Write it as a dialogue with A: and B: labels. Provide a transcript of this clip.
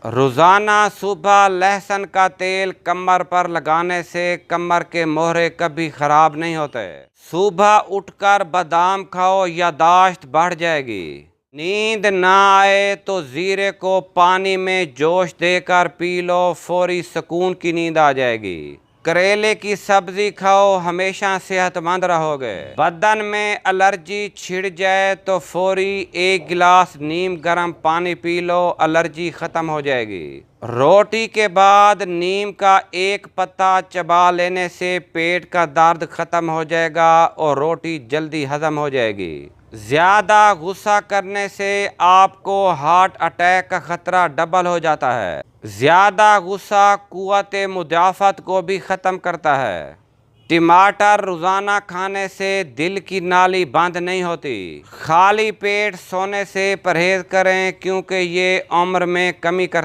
A: रोज़ाना सुबह लहसुन का तेल कमर पर लगाने से कमर के मोहरे कभी ख़राब नहीं होते। सुबह उठकर बादाम खाओ, यादाश्त बढ़ जाएगी। नींद ना आए तो जीरे को पानी में जोश देकर पी लो, फौरी सुकून की नींद आ जाएगी। करेले की सब्जी खाओ, हमेशा सेहतमंद रहोगे। बदन में एलर्जी छिड़ जाए तो फौरी 1 गिलास नीम गर्म पानी पी लो, एलर्जी खत्म हो जाएगी। रोटी के बाद नीम का 1 पत्ता चबा लेने से पेट का दर्द खत्म हो जाएगा और रोटी जल्दी हजम हो जाएगी। ज्यादा गुस्सा करने से आपको हार्ट अटैक का खतरा डबल हो जाता है। ज्यादा गुस्सा कुव्वत मुदाफ़त को भी ख़त्म करता है। टमाटर रोज़ाना खाने से दिल की नाली बंद नहीं होती। खाली पेट सोने से परहेज करें क्योंकि ये उम्र में कमी कर